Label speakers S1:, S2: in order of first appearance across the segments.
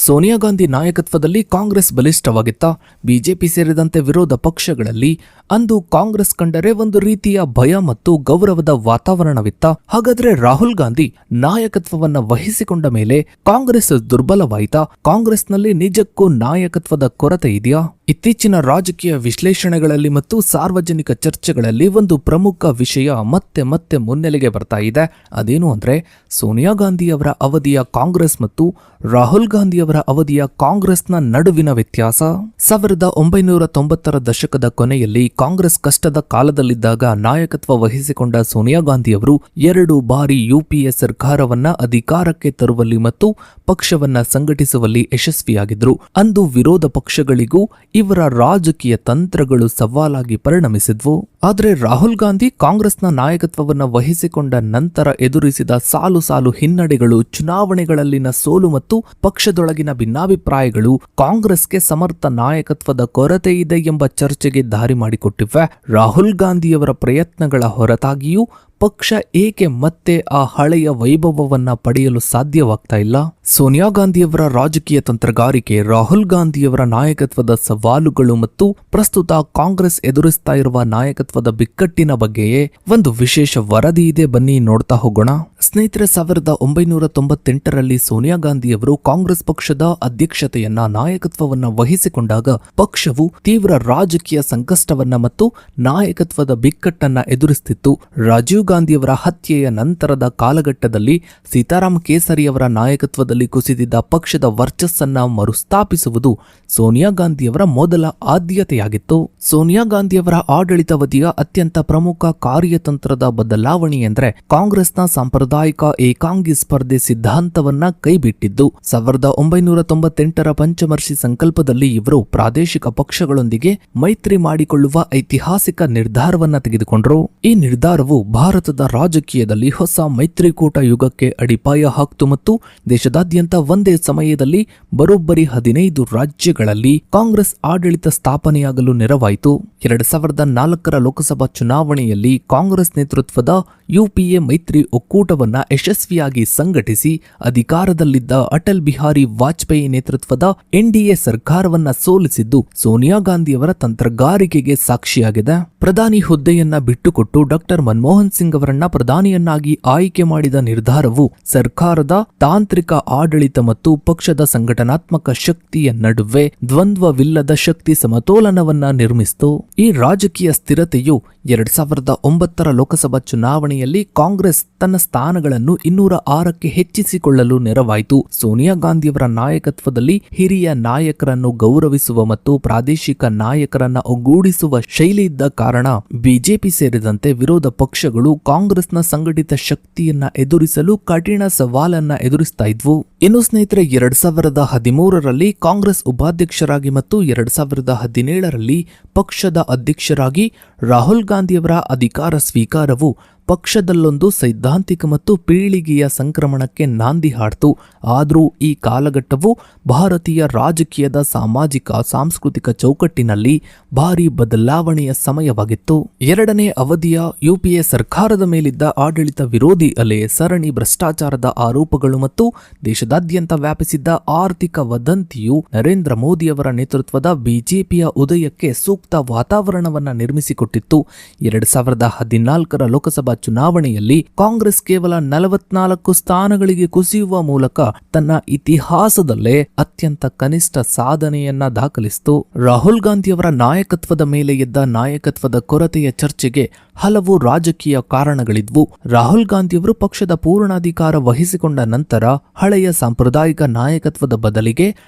S1: ಸೋನಿಯಾ ಗಾಂಧಿ ನಾಯಕತ್ವದಲ್ಲಿ ಕಾಂಗ್ರೆಸ್ ಬಲಿಷ್ಠವಾಗಿತ್ತ? ಬಿಜೆಪಿ ಸೇರಿದಂತೆ ವಿರೋಧ ಪಕ್ಷಗಳಲ್ಲಿ ಅಂದು ಕಾಂಗ್ರೆಸ್ ಕಂಡರೆ ಒಂದು ರೀತಿಯ ಭಯ ಮತ್ತು ಗೌರವದ ವಾತಾವರಣವಿತ್ತ. ಹಾಗಾದ್ರೆ ರಾಹುಲ್ ಗಾಂಧಿ ನಾಯಕತ್ವವನ್ನ ವಹಿಸಿಕೊಂಡ ಮೇಲೆ ಕಾಂಗ್ರೆಸ್ ದುರ್ಬಲವಾಯಿತಾ? ಕಾಂಗ್ರೆಸ್ನಲ್ಲಿ ನಿಜಕ್ಕೂ ನಾಯಕತ್ವದ ಕೊರತೆ ಇದೆಯಾ? ಇತ್ತೀಚಿನ ರಾಜಕೀಯ ವಿಶ್ಲೇಷಣೆಗಳಲ್ಲಿ ಮತ್ತು ಸಾರ್ವಜನಿಕ ಚರ್ಚೆಗಳಲ್ಲಿ ಒಂದು ಪ್ರಮುಖ ವಿಷಯ ಮತ್ತೆ ಮತ್ತೆ ಮುನ್ನೆಲೆಗೆ ಬರ್ತಾ ಇದೆ. ಅದೇನು ಅಂದ್ರೆ ಸೋನಿಯಾ ಗಾಂಧಿಯವರ ಅವಧಿಯ ಕಾಂಗ್ರೆಸ್ ಮತ್ತು ರಾಹುಲ್ ಗಾಂಧಿಯವರ ಅವಧಿಯ ಕಾಂಗ್ರೆಸ್ನ ನಡುವಿನ ವ್ಯತ್ಯಾಸ. 1990ರ ದಶಕದ ಕೊನೆಯಲ್ಲಿ ಕಾಂಗ್ರೆಸ್ ಕಷ್ಟದ ಕಾಲದಲ್ಲಿದ್ದಾಗ ನಾಯಕತ್ವ ವಹಿಸಿಕೊಂಡ ಸೋನಿಯಾ ಗಾಂಧಿಯವರು 2 ಬಾರಿ ಯುಪಿಎ ಸರ್ಕಾರವನ್ನ ಅಧಿಕಾರಕ್ಕೆ ತರುವಲ್ಲಿ ಮತ್ತು ಪಕ್ಷವನ್ನ ಸಂಘಟಿಸುವಲ್ಲಿ ಯಶಸ್ವಿಯಾಗಿದ್ರು. ಅಂದು ವಿರೋಧ ಪಕ್ಷಗಳಿಗೂ ಇವರ ರಾಜಕೀಯ ತಂತ್ರಗಳು ಸವಾಲಾಗಿ ಪರಿಣಮಿಸಿದ್ವು. ಆದರೆ ರಾಹುಲ್ ಗಾಂಧಿ ಕಾಂಗ್ರೆಸ್ನ ನಾಯಕತ್ವವನ್ನು ವಹಿಸಿಕೊಂಡ ನಂತರ ಎದುರಿಸಿದ ಸಾಲು ಸಾಲು ಹಿನ್ನಡೆಗಳು, ಚುನಾವಣೆಗಳಲ್ಲಿನ ಸೋಲು ಮತ್ತು ಪಕ್ಷದೊಳಗಿನ ಭಿನ್ನಾಭಿಪ್ರಾಯಗಳು ಕಾಂಗ್ರೆಸ್ಗೆ ಸಮರ್ಥ ನಾಯಕತ್ವದ ಕೊರತೆ ಇದೆ ಎಂಬ ಚರ್ಚೆಗೆ ದಾರಿ ಮಾಡಿಕೊಟ್ಟಿವೆ. ರಾಹುಲ್ ಗಾಂಧಿಯವರ ಪ್ರಯತ್ನಗಳ ಹೊರತಾಗಿಯೂ ಪಕ್ಷ ಏಕೆ ಮತ್ತೆ ಆ ಹಳೆಯ ವೈಭವವನ್ನ ಪಡೆಯಲು ಸಾಧ್ಯವಾಗ್ತಾ ಇಲ್ಲ? ಸೋನಿಯಾ ಗಾಂಧಿಯವರ ರಾಜಕೀಯ ತಂತ್ರಗಾರಿಕೆ, ರಾಹುಲ್ ಗಾಂಧಿಯವರ ನಾಯಕತ್ವದ ಸವಾಲುಗಳು ಮತ್ತು ಪ್ರಸ್ತುತ ಕಾಂಗ್ರೆಸ್ ಎದುರಿಸ್ತಾ ಇರುವ ನಾಯಕತ್ವದ ಬಿಕ್ಕಟ್ಟಿನ ಬಗ್ಗೆಯೇ ಒಂದು ವಿಶೇಷ ವರದಿ ಇದೆ, ಬನ್ನಿ ನೋಡ್ತಾ ಹೋಗೋಣ. ಸ್ನೇಹಿತರೆ, 1998ರಲ್ಲಿ ಸೋನಿಯಾ ಗಾಂಧಿಯವರು ಕಾಂಗ್ರೆಸ್ ಪಕ್ಷದ ಅಧ್ಯಕ್ಷತೆಯನ್ನ ನಾಯಕತ್ವವನ್ನ ವಹಿಸಿಕೊಂಡಾಗ ಪಕ್ಷವು ತೀವ್ರ ರಾಜಕೀಯ ಸಂಕಷ್ಟವನ್ನ ಮತ್ತು ನಾಯಕತ್ವದ ಬಿಕ್ಕಟ್ಟನ್ನ ಎದುರಿಸುತ್ತಿತ್ತು. ರಾಜೀವ್ ಗಾಂಧಿಯವರ ಹತ್ಯೆಯ ನಂತರದ ಕಾಲಘಟ್ಟದಲ್ಲಿ ಸೀತಾರಾಮ್ ಕೇಸರಿಯವರ ನಾಯಕತ್ವದಲ್ಲಿ ಕುಸಿದಿದ್ದ ಪಕ್ಷದ ವರ್ಚಸ್ಸನ್ನ ಮರುಸ್ಥಾಪಿಸುವುದು ಸೋನಿಯಾ ಗಾಂಧಿಯವರ ಮೊದಲ ಆದ್ಯತೆಯಾಗಿತ್ತು. ಸೋನಿಯಾ ಗಾಂಧಿಯವರ ಆಡಳಿತಾವಧಿಯ ಅತ್ಯಂತ ಪ್ರಮುಖ ಕಾರ್ಯತಂತ್ರದ ಬದಲಾವಣೆ ಎಂದರೆ ಕಾಂಗ್ರೆಸ್ನ ಸಾಂಪ್ರದಾಯಿಕ ಏಕಾಂಗಿ ಸ್ಪರ್ಧೆ ಸಿದ್ಧಾಂತವನ್ನ ಕೈಬಿಟ್ಟಿದ್ದು. 1998ರ ಪಂಚಮರ್ಷಿ ಸಂಕಲ್ಪದಲ್ಲಿ ಇವರು ಪ್ರಾದೇಶಿಕ ಪಕ್ಷಗಳೊಂದಿಗೆ ಮೈತ್ರಿ ಮಾಡಿಕೊಳ್ಳುವ ಐತಿಹಾಸಿಕ ನಿರ್ಧಾರವನ್ನ ತೆಗೆದುಕೊಂಡರು. ಈ ನಿರ್ಧಾರವು ಭಾರತದ ರಾಜಕೀಯದಲ್ಲಿ ಹೊಸ ಮೈತ್ರಿಕೂಟ ಯುಗಕ್ಕೆ ಅಡಿಪಾಯ ಹಾಕ್ತು ಮತ್ತು ದೇಶದಾದ್ಯಂತ ಒಂದೇ ಸಮಯದಲ್ಲಿ ಬರೋಬ್ಬರಿ 15 ರಾಜ್ಯಗಳಲ್ಲಿ ಕಾಂಗ್ರೆಸ್ ಆಡಳಿತ ಸ್ಥಾಪನೆಯಾಗಲು ನೆರವಾಯಿತು. 2004ರ ಲೋಕಸಭಾ ಚುನಾವಣೆಯಲ್ಲಿ ಕಾಂಗ್ರೆಸ್ ನೇತೃತ್ವದ ಯುಪಿಎ ಮೈತ್ರಿ ಒಕ್ಕೂಟವನ್ನ ಯಶಸ್ವಿಯಾಗಿ ಸಂಘಟಿಸಿ ಅಧಿಕಾರದಲ್ಲಿದ್ದ ಅಟಲ್ ಬಿಹಾರಿ ವಾಜಪೇಯಿ ನೇತೃತ್ವದ ಎನ್ಡಿಎ ಸರ್ಕಾರವನ್ನ ಸೋಲಿಸಿದ್ದು ಸೋನಿಯಾ ಗಾಂಧಿಯವರ ತಂತ್ರಗಾರಿಕೆಗೆ ಸಾಕ್ಷಿಯಾಗಿದೆ. ಪ್ರಧಾನಿ ಹುದ್ದೆಯನ್ನ ಬಿಟ್ಟುಕೊಟ್ಟು ಡಾಕ್ಟರ್ ಮನಮೋಹನ್ ಸಿಂಗ್ ಅವರನ್ನ ಪ್ರಧಾನಿಯನ್ನಾಗಿ ಆಯ್ಕೆ ಮಾಡಿದ ನಿರ್ಧಾರವು ಸರ್ಕಾರದ ತಾಂತ್ರಿಕ ಆಡಳಿತ ಮತ್ತು ಪಕ್ಷದ ಸಂಘಟನಾತ್ಮಕ ಶಕ್ತಿಯ ನಡುವೆ ದ್ವಂದ್ವವಿಲ್ಲದ ಶಕ್ತಿ ಸಮತೋಲನವನ್ನ ನಿರ್ಮಿಸಿತು. ಈ ರಾಜಕೀಯ ಸ್ಥಿರತೆಯು 2009ರ ಲೋಕಸಭಾ ಚುನಾವಣೆಯಲ್ಲಿ ಕಾಂಗ್ರೆಸ್ ತನ್ನ ಸ್ಥಾನಗಳನ್ನು 206ಕ್ಕೆ ಹೆಚ್ಚಿಸಿಕೊಳ್ಳಲು ನೆರವಾಯಿತು. ಸೋನಿಯಾ ಗಾಂಧಿಯವರ ನಾಯಕತ್ವದಲ್ಲಿ ಹಿರಿಯ ನಾಯಕರನ್ನು ಗೌರವಿಸುವ ಮತ್ತು ಪ್ರಾದೇಶಿಕ ನಾಯಕರನ್ನ ಒಗ್ಗೂಡಿಸುವ ಶೈಲಿ ಇದ್ದ ಕಾರಣ ಬಿಜೆಪಿ ಸೇರಿದಂತೆ ವಿರೋಧ ಪಕ್ಷಗಳು ಕಾಂಗ್ರೆಸ್ನ ಸಂಘಟಿತ ಶಕ್ತಿಯನ್ನ ಎದುರಿಸಲು ಕಠಿಣ ಸವಾಲನ್ನ ಎದುರಿಸ್ತಾ ಇದ್ವು. ಇನ್ನು ಸ್ನೇಹಿತರೆ, 2013ರಲ್ಲಿ ಕಾಂಗ್ರೆಸ್ ಉಪಾಧ್ಯಕ್ಷರಾಗಿ ಮತ್ತು 2017ರಲ್ಲಿ ಪಕ್ಷದ ಅಧ್ಯಕ್ಷರಾಗಿ ರಾಹುಲ್ ಗಾಂಧಿಯವರ ಅಧಿಕಾರ ಸ್ವೀಕಾರವು ಪಕ್ಷದಲ್ಲೊಂದು ಸೈದ್ಧಾಂತಿಕ ಮತ್ತು ಪೀಳಿಗೆಯ ಸಂಕ್ರಮಣಕ್ಕೆ ನಾಂದಿ ಹಾಡ್ತು. ಆದರೂ ಈ ಕಾಲಘಟ್ಟವು ಭಾರತೀಯ ರಾಜಕೀಯದ ಸಾಮಾಜಿಕ ಸಾಂಸ್ಕೃತಿಕ ಚೌಕಟ್ಟಿನಲ್ಲಿ ಭಾರಿ ಬದಲಾವಣೆಯ ಸಮಯವಾಗಿತ್ತು. 2ನೇ ಅವಧಿಯ ಯುಪಿಎ ಸರ್ಕಾರದ ಮೇಲಿದ್ದ ಆಡಳಿತ ವಿರೋಧಿ ಅಲೆ, ಸರಣಿ ಭ್ರಷ್ಟಾಚಾರದ ಆರೋಪಗಳು ಮತ್ತು ದೇಶದಾದ್ಯಂತ ವ್ಯಾಪಿಸಿದ್ದ ಆರ್ಥಿಕ ವದಂತಿಯು ನರೇಂದ್ರ ಮೋದಿಯವರ ನೇತೃತ್ವದ ಬಿಜೆಪಿಯ ಉದಯಕ್ಕೆ ಸೂಕ್ತ ವಾತಾವರಣವನ್ನ ನಿರ್ಮಿಸಿಕೊಟ್ಟಿತ್ತು. 2014ರ ಲೋಕಸಭಾ ಚುನಾವಣೆಯಲ್ಲಿ ಕಾಂಗ್ರೆಸ್ ಕೇವಲ 44 ಸ್ಥಾನಗಳಿಗೆ ಕುಸಿಯುವ ಮೂಲಕ ತನ್ನ ಇತಿಹಾಸದಲ್ಲೇ ಅತ್ಯಂತ ಕನಿಷ್ಠ ಸಾಧನೆಯನ್ನ ದಾಖಲಿಸಿತು. ರಾಹುಲ್ ಗಾಂಧಿಯವರ ನಾಯಕತ್ವದ ಮೇಲೆ ಎದ್ದ ನಾಯಕತ್ವದ ಕೊರತೆಯ ಚರ್ಚೆಗೆ ಹಲವು ರಾಜಕೀಯ ಕಾರಣಗಳಿದ್ವು. ರಾಹುಲ್ ಗಾಂಧಿಯವರು ಪಕ್ಷದ ಪೂರ್ಣಾಧಿಕಾರ ವಹಿಸಿಕೊಂಡ ನಂತರ ಹಳೆಯ ಸಾಂಪ್ರದಾಯಿಕ ನಾಯಕತ್ವದ ಬದಲಿಗೆ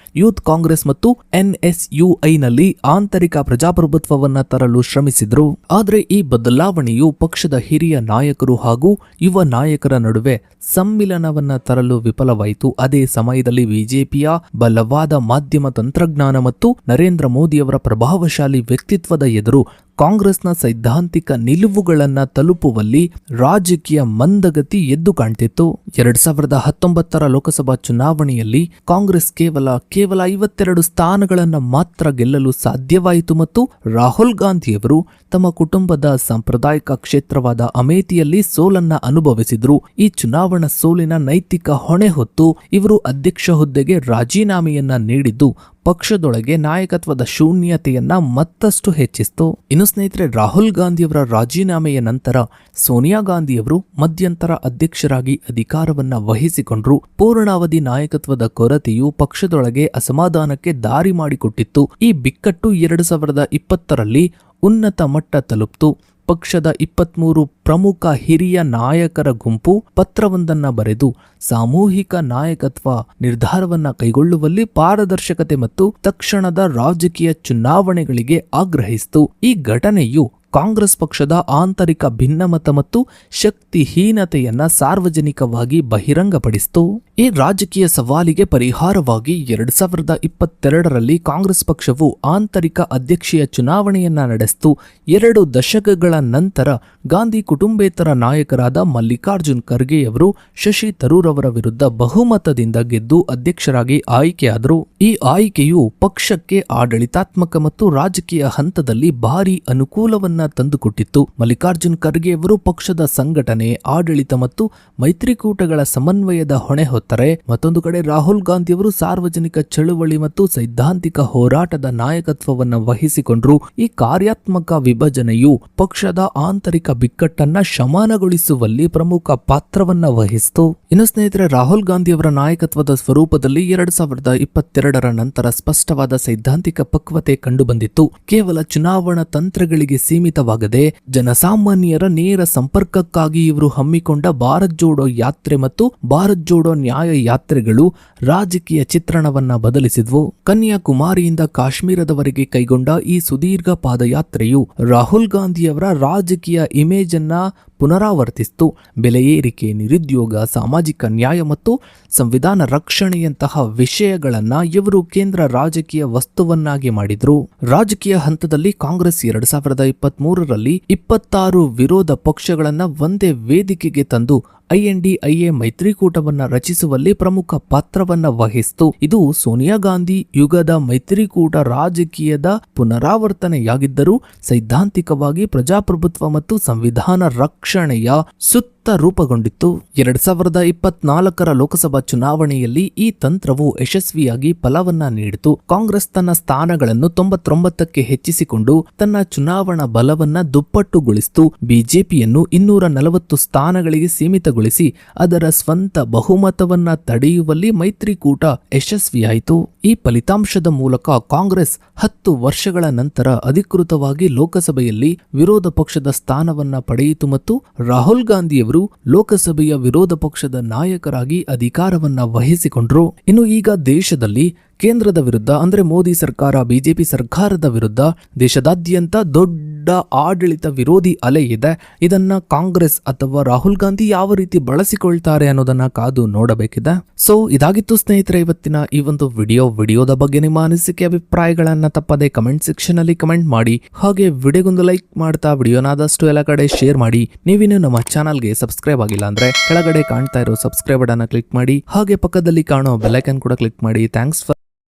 S1: ಯೂತ್ ಕಾಂಗ್ರೆಸ್ ಮತ್ತು ಎನ್ಎಸ್ಯುಐನಲ್ಲಿ ಆಂತರಿಕ ಪ್ರಜಾಪ್ರಭುತ್ವವನ್ನ ತರಲು ಶ್ರಮಿಸಿದ್ರು. ಆದರೆ ಈ ಬದಲಾವಣೆಯು ಪಕ್ಷದ ಹಿರಿಯ ನಾಯಕರು ಹಾಗೂ ಯುವ ನಾಯಕರ ನಡುವೆ ಸಮ್ಮಿಲನವನ್ನ ತರಲು ವಿಫಲವಾಯಿತು. ಅದೇ ಸಮಯದಲ್ಲಿ ಬಿಜೆಪಿಯ ಬಲವಾದ ಮಾಧ್ಯಮ ತಂತ್ರಜ್ಞಾನ ಮತ್ತು ನರೇಂದ್ರ ಮೋದಿಯವರ ಪ್ರಭಾವಶಾಲಿ ವ್ಯಕ್ತಿತ್ವದ ಎದುರು ಕಾಂಗ್ರೆಸ್ನ ಸೈದ್ಧಾಂತಿಕ ನಿಲುವುಗಳನ್ನ ತಲುಪುವಲ್ಲಿ ರಾಜಕೀಯ ಮಂದಗತಿ ಎದ್ದು ಕಾಣ್ತಿತ್ತು. 2019 ಲೋಕಸಭಾ ಚುನಾವಣೆಯಲ್ಲಿ ಕಾಂಗ್ರೆಸ್ ಕೇವಲ 52 ಸ್ಥಾನಗಳನ್ನ ಮಾತ್ರ ಗೆಲ್ಲಲು ಸಾಧ್ಯವಾಯಿತು ಮತ್ತು ರಾಹುಲ್ ಗಾಂಧಿಯವರು ತಮ್ಮ ಕುಟುಂಬದ ಸಾಂಪ್ರದಾಯಿಕ ಕ್ಷೇತ್ರವಾದ ಅಮೇಥಿಯಲ್ಲಿ ಸೋಲನ್ನ ಅನುಭವಿಸಿದ್ರು. ಈ ಚುನಾವಣಾ ಸೋಲಿನ ನೈತಿಕ ಹೊಣೆ ಹೊತ್ತು ಇವರು ಅಧ್ಯಕ್ಷ ಹುದ್ದೆಗೆ ರಾಜೀನಾಮೆಯನ್ನ ನೀಡಿದ್ದು ಪಕ್ಷದೊಳಗೆ ನಾಯಕತ್ವದ ಶೂನ್ಯತೆಯನ್ನ ಮತ್ತಷ್ಟು ಹೆಚ್ಚಿಸಿತು. ಇನ್ನು ಸ್ನೇಹಿತರೆ, ರಾಹುಲ್ ಗಾಂಧಿಯವರ ರಾಜೀನಾಮೆಯ ನಂತರ ಸೋನಿಯಾ ಗಾಂಧಿಯವರು ಮಧ್ಯಂತರ ಅಧ್ಯಕ್ಷರಾಗಿ ಅಧಿಕಾರವನ್ನ ವಹಿಸಿಕೊಂಡ್ರು. ಪೂರ್ಣಾವಧಿ ನಾಯಕತ್ವದ ಕೊರತೆಯು ಪಕ್ಷದೊಳಗೆ ಅಸಮಾಧಾನಕ್ಕೆ ದಾರಿ ಮಾಡಿಕೊಟ್ಟಿತ್ತು. ಈ ಬಿಕ್ಕಟ್ಟು 2020ರಲ್ಲಿ ಉನ್ನತ ಮಟ್ಟ ತಲುಪಿತು. ಪಕ್ಷದ 23 ಪ್ರಮುಖ ಹಿರಿಯ ನಾಯಕರ ಗುಂಪು ಪತ್ರವೊಂದನ್ನ ಬರೆದು ಸಾಮೂಹಿಕ ನಾಯಕತ್ವ ನಿರ್ಧಾರವನ್ನ ಕೈಗೊಳ್ಳುವಲ್ಲಿ ಪಾರದರ್ಶಕತೆ ಮತ್ತು ತಕ್ಷಣದ ರಾಜಕೀಯ ಚುನಾವಣೆಗಳಿಗೆ ಆಗ್ರಹಿಸಿತು. ಈ ಘಟನೆಯು ಕಾಂಗ್ರೆಸ್ ಪಕ್ಷದ ಆಂತರಿಕ ಭಿನ್ನಮತ ಮತ್ತು ಶಕ್ತಿಹೀನತೆಯನ್ನ ಸಾರ್ವಜನಿಕವಾಗಿ ಬಹಿರಂಗಪಡಿಸಿತು. ಈ ರಾಜಕೀಯ ಸವಾಲಿಗೆ ಪರಿಹಾರವಾಗಿ 2022ರಲ್ಲಿ ಕಾಂಗ್ರೆಸ್ ಪಕ್ಷವು ಆಂತರಿಕ ಅಧ್ಯಕ್ಷೀಯ ಚುನಾವಣೆಯನ್ನ ನಡೆಸಿತು. 2 ದಶಕಗಳ ನಂತರ ಗಾಂಧಿ ಕುಟುಂಬೇತರ ನಾಯಕರಾದ ಮಲ್ಲಿಕಾರ್ಜುನ್ ಖರ್ಗೆಯವರು ಶಶಿ ತರೂರ್ ಅವರ ವಿರುದ್ಧ ಬಹುಮತದಿಂದ ಗೆದ್ದು ಅಧ್ಯಕ್ಷರಾಗಿ ಆಯ್ಕೆಯಾದರು. ಈ ಆಯ್ಕೆಯು ಪಕ್ಷಕ್ಕೆ ಆಡಳಿತಾತ್ಮಕ ಮತ್ತು ರಾಜಕೀಯ ಹಂತದಲ್ಲಿ ಭಾರಿ ಅನುಕೂಲವನ್ನ ತಂದುಕೊಟ್ಟಿತ್ತು. ಮಲ್ಲಿಕಾರ್ಜುನ್ ಖರ್ಗೆಯವರು ಪಕ್ಷದ ಸಂಘಟನೆ, ಆಡಳಿತ ಮತ್ತು ಮೈತ್ರಿಕೂಟಗಳ ಸಮನ್ವಯದ ಹೊಣೆ ಹೊತ್ತರೆ, ಮತ್ತೊಂದು ಕಡೆ ರಾಹುಲ್ ಗಾಂಧಿಯವರು ಸಾರ್ವಜನಿಕ ಚಳುವಳಿ ಮತ್ತು ಸೈದ್ಧಾಂತಿಕ ಹೋರಾಟದ ನಾಯಕತ್ವವನ್ನು ವಹಿಸಿಕೊಂಡ್ರು. ಈ ಕಾರ್ಯಾತ್ಮಕ ವಿಭಜನೆಯು ಪಕ್ಷದ ಆಂತರಿಕ ಬಿಕ್ಕಟ್ಟನ್ನ ಶಮನಗೊಳಿಸುವಲ್ಲಿ ಪ್ರಮುಖ ಪಾತ್ರವನ್ನ ವಹಿಸಿತು. ಇನ್ನು ಸ್ನೇಹಿತರೆ, ರಾಹುಲ್ ಗಾಂಧಿಯವರ ನಾಯಕತ್ವದ ಸ್ವರೂಪದಲ್ಲಿ 2022ರ ನಂತರ ಸ್ಪಷ್ಟವಾದ ಸೈದ್ಧಾಂತಿಕ ಪಕ್ವತೆ ಕಂಡುಬಂದಿತ್ತು. ಕೇವಲ ಚುನಾವಣಾ ತಂತ್ರಗಳಿಗೆ ಸೀಮಿತವಾಗದೆ ಜನಸಾಮಾನ್ಯರ ನೇರ ಸಂಪರ್ಕಕ್ಕಾಗಿ ಇವರು ಹಮ್ಮಿಕೊಂಡ ಭಾರತ್ ಜೋಡೋ ಯಾತ್ರೆ ಮತ್ತು ಭಾರತ್ ಜೋಡೋ ನ್ಯಾಯ ಯಾತ್ರೆಗಳು ರಾಜಕೀಯ ಚಿತ್ರಣವನ್ನ ಬದಲಿಸಿದ್ವು. ಕನ್ಯಾಕುಮಾರಿಯಿಂದ ಕಾಶ್ಮೀರದವರೆಗೆ ಕೈಗೊಂಡ ಈ ಸುದೀರ್ಘ ಪಾದಯಾತ್ರೆಯು ರಾಹುಲ್ ಗಾಂಧಿಯವರ ರಾಜಕೀಯ ಇಮೇಜ್ ಅನ್ನ ಪುನರಾವರ್ತಿಸಿತು. ಬೆಲೆ ಏರಿಕೆ, ನಿರುದ್ಯೋಗ, ಸಾಮಾಜಿಕ ನ್ಯಾಯ ಮತ್ತು ಸಂವಿಧಾನ ರಕ್ಷಣೆಯಂತಹ ವಿಷಯಗಳನ್ನ ಇವರು ಕೇಂದ್ರ ರಾಜಕೀಯ ವಸ್ತುವನ್ನಾಗಿ ಮಾಡಿದ್ರು. ರಾಜಕೀಯ ಹಂತದಲ್ಲಿ ಕಾಂಗ್ರೆಸ್ 2023ರಲ್ಲಿ 26 ವಿರೋಧ ಪಕ್ಷಗಳನ್ನ ಒಂದೇ ವೇದಿಕೆಗೆ ತಂದು INDIA ಮೈತ್ರಿಕೂಟವನ್ನ ರಚಿಸುವಲ್ಲಿ ಪ್ರಮುಖ ಪಾತ್ರವನ್ನ ವಹಿಸಿತು. ಇದು ಸೋನಿಯಾ ಗಾಂಧಿ ಯುಗದ ಮೈತ್ರಿಕೂಟ ರಾಜಕೀಯದ ಪುನರಾವರ್ತನೆಯಾಗಿದ್ದರೂ ಸೈದ್ಧಾಂತಿಕವಾಗಿ ಪ್ರಜಾಪ್ರಭುತ್ವ ಮತ್ತು ಸಂವಿಧಾನ ರಕ್ಷಣೆಯ ಸುತ್ತ ರೂಪುಗೊಂಡಿತ್ತು. 2024ರ ಲೋಕಸಭಾ ಚುನಾವಣೆಯಲ್ಲಿ ಈ ತಂತ್ರವು ಯಶಸ್ವಿಯಾಗಿ ಫಲವನ್ನ ನೀಡಿತು. ಕಾಂಗ್ರೆಸ್ ತನ್ನ ಸ್ಥಾನಗಳನ್ನು 99ಕ್ಕೆ ಹೆಚ್ಚಿಸಿಕೊಂಡು ತನ್ನ ಚುನಾವಣಾ ಬಲವನ್ನ ದುಪ್ಪಟ್ಟುಗೊಳಿಸಿತು. ಬಿಜೆಪಿಯನ್ನು 240 ಸ್ಥಾನಗಳಿಗೆ ಸೀಮಿತಗೊಳಿಸಿ ಅದರ ಸ್ವಂತ ಬಹುಮತವನ್ನ ತಡೆಯುವಲ್ಲಿ ಮೈತ್ರಿಕೂಟ ಯಶಸ್ವಿಯಾಯಿತು. ಈ ಫಲಿತಾಂಶದ ಮೂಲಕ ಕಾಂಗ್ರೆಸ್ 10 ವರ್ಷಗಳ ನಂತರ ಅಧಿಕೃತವಾಗಿ ಲೋಕಸಭೆಯಲ್ಲಿ ವಿರೋಧ ಪಕ್ಷದ ಸ್ಥಾನವನ್ನ ಪಡೆಯಿತು ಮತ್ತು ರಾಹುಲ್ ಗಾಂಧಿಯವರು ಲೋಕಸಭೆಯ ವಿರೋಧ ಪಕ್ಷದ ನಾಯಕರಾಗಿ ಅಧಿಕಾರವನ್ನ ವಹಿಸಿಕೊಂಡ್ರು. ಇನ್ನು ಈಗ ದೇಶದಲ್ಲಿ ಕೇಂದ್ರದ ವಿರುದ್ಧ ಅಂದ್ರೆ ಮೋದಿ ಸರ್ಕಾರ, ಬಿಜೆಪಿ ಸರ್ಕಾರದ ವಿರುದ್ಧ ದೇಶದಾದ್ಯಂತ ದೊಡ್ಡ ಆಡಳಿತ ವಿರೋಧಿ ಅಲೆ ಇದೆ. ಇದನ್ನ ಕಾಂಗ್ರೆಸ್ ಅಥವಾ ರಾಹುಲ್ ಗಾಂಧಿ ಯಾವ ರೀತಿ ಬಳಸಿಕೊಳ್ತಾರೆ ಅನ್ನೋದನ್ನ ಕಾದು ನೋಡಬೇಕಿದೆ. ಸೊ ಇದಾಗಿತ್ತು ಸ್ನೇಹಿತರೆ ಇವತ್ತಿನ ಈ ಒಂದು ವಿಡಿಯೋದ ಬಗ್ಗೆ ನಿಮ್ಮ ಅನಿಸಿಕೆ ಅಭಿಪ್ರಾಯಗಳನ್ನ ತಪ್ಪದೆ ಕಮೆಂಟ್ ಸೆಕ್ಷನ್ ಅಲ್ಲಿ ಕಮೆಂಟ್ ಮಾಡಿ. ಹಾಗೆ ವಿಡಿಯೋಗೊಂದು ಲೈಕ್ ಮಾಡ್ತಾ ವಿಡಿಯೋನಾದಷ್ಟು ಎಲ್ಲ ಕಡೆ ಶೇರ್ ಮಾಡಿ. ನೀವಿನ್ನು ನಮ್ಮ ಚಾನಲ್ಗೆ ಸಬ್ಸ್ಕ್ರೈಬ್ ಆಗಿಲ್ಲ ಅಂದ್ರೆ ಕೆಳಗಡೆ ಕಾಣ್ತಾ ಇರೋ ಸಬ್ಸ್ಕ್ರೈಬ್ ಬಟನ್ ಕ್ಲಿಕ್ ಮಾಡಿ. ಹಾಗೆ ಪಕ್ಕದಲ್ಲಿ ಕಾಣೋ ಬೆಲ್ ಐಕಾನ್ ಕೂಡ ಕ್ಲಿಕ್ ಮಾಡಿ. Thanks for